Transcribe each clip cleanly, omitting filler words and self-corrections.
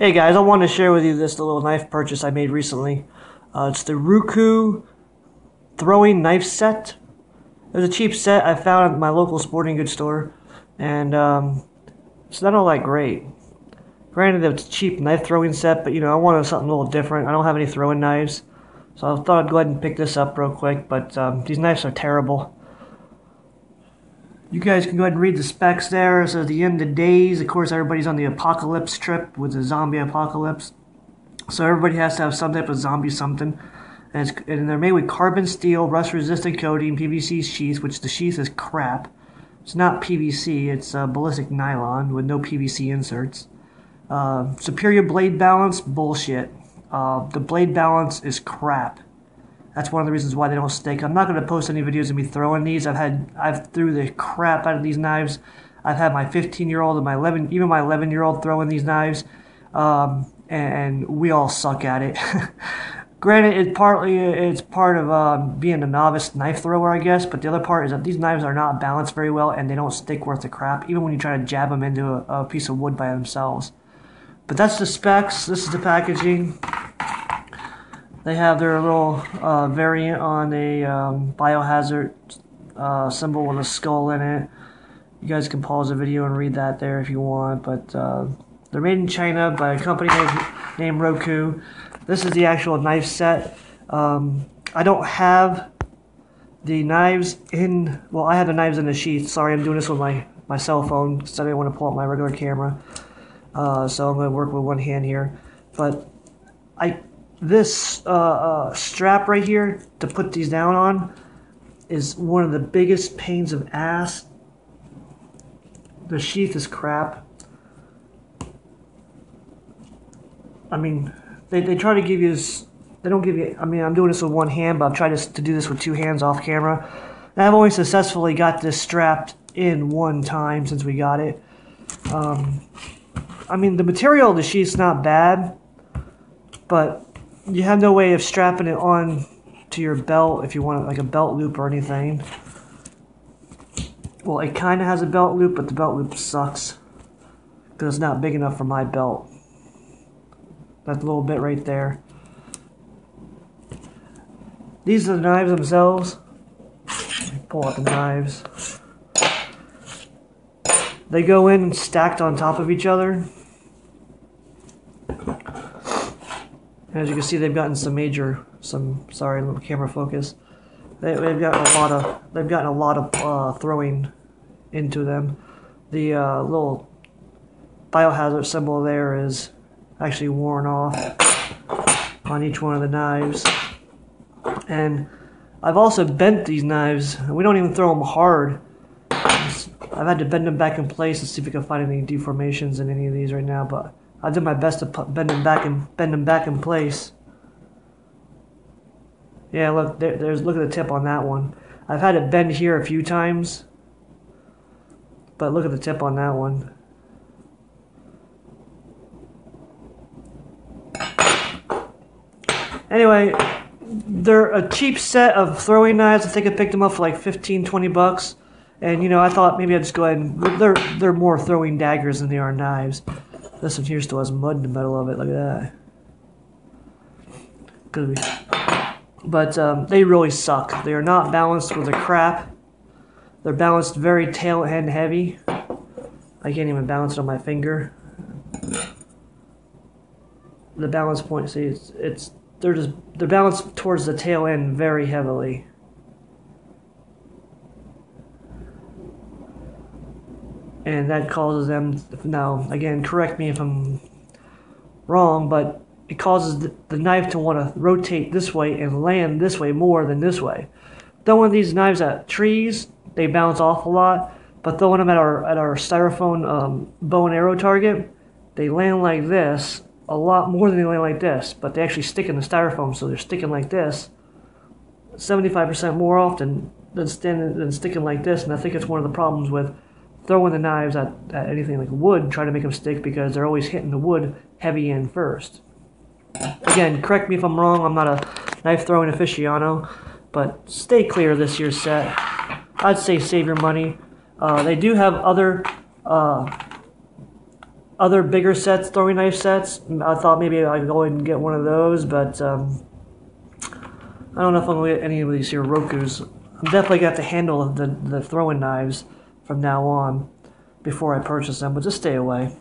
Hey guys, I wanted to share with you this little knife purchase I made recently. It's the Ruko throwing knife set. It was a cheap set I found at my local sporting goods store, and it's not all that great. Granted, it's a cheap knife throwing set, but I wanted something a little different. I don't have any throwing knives, so I thought I'd go ahead and pick this up real quick, but these knives are terrible. You guys can go ahead and read the specs there. So at the end of days, of course, everybody's on the apocalypse trip with the zombie apocalypse. So everybody has to have some type of zombie something. And they're made with carbon steel, rust-resistant coating, PVC sheath, which the sheath is crap. It's not PVC, it's ballistic nylon with no PVC inserts. Superior blade balance, bullshit. The blade balance is crap. That's one of the reasons why they don't stick. I'm not going to post any videos of me throwing these. I've threw the crap out of these knives. I've had my 15-year-old and even my 11-year-old throwing these knives, and we all suck at it. Granted, it's part of being a novice knife thrower, I guess. But the other part is that these knives are not balanced very well, and they don't stick worth the crap, even when you try to jab them into a piece of wood by themselves. But that's the specs. This is the packaging. They have their little variant on a biohazard symbol with a skull in it. You guys can pause the video and read that there if you want. But they're made in China by a company named Ruko. This is the actual knife set. I don't have the knives in... Well, I have the knives in the sheath. Sorry, I'm doing this with my cell phone because I didn't want to pull out my regular camera. So I'm going to work with one hand here. But this strap right here to put these down on is one of the biggest pains of ass. The sheath is crap. I mean, they try to give you this, they don't give you, I mean, I'm doing this with one hand, but I've tried to do this with two hands off camera. And I've only successfully got this strapped in one time since we got it. I mean, the material of the sheath's not bad, but you have no way of strapping it on to your belt if you want like a belt loop or anything. Well, it kind of has a belt loop, but the belt loop sucks because it's not big enough for my belt. That little bit right there. These are the knives themselves. Pull out the knives. They go in stacked on top of each other. As you can see, they've gotten sorry, little camera focus. They've gotten a lot of throwing into them. The little biohazard symbol there is actually worn off on each one of the knives. And I've also bent these knives. We don't even throw them hard. I've had to bend them back in place and see if we can find any deformations in any of these right now, but I did my best to bend them back in place. Yeah, look, look at the tip on that one. I've had it bend here a few times, but look at the tip on that one. Anyway, they're a cheap set of throwing knives. I think I picked them up for like 15-20 bucks. And I thought maybe I'd just go ahead and they're more throwing daggers than they are knives. This one here still has mud in the middle of it. Look at that. But they really suck. They are not balanced with the crap. They're balanced very tail end heavy. I can't even balance it on my finger. The balance point, see, they're balanced towards the tail end very heavily. And that causes them, now again, correct me if I'm wrong, but it causes the knife to want to rotate this way and land this way more than this way. Throwing these knives at trees, they bounce off a lot, but throwing them at our styrofoam bow and arrow target, they land like this a lot more than they land like this, but they actually stick in the styrofoam, so they're sticking like this 75% more often than sticking like this, and I think it's one of the problems with throwing the knives at anything like wood, trying to make them stick because they're always hitting the wood heavy end first. Again, correct me if I'm wrong, I'm not a knife throwing aficionado, but stay clear of this year's set. I'd say save your money. They do have other other bigger sets, throwing knife sets. I thought maybe I'd go and get one of those, but I don't know if I'm going to get any of these here Rokus. I'm definitely going to have to handle the throwing knives from now on before I purchase them, but just stay away.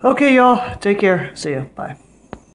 Okay, y'all. Take care. See ya. Bye.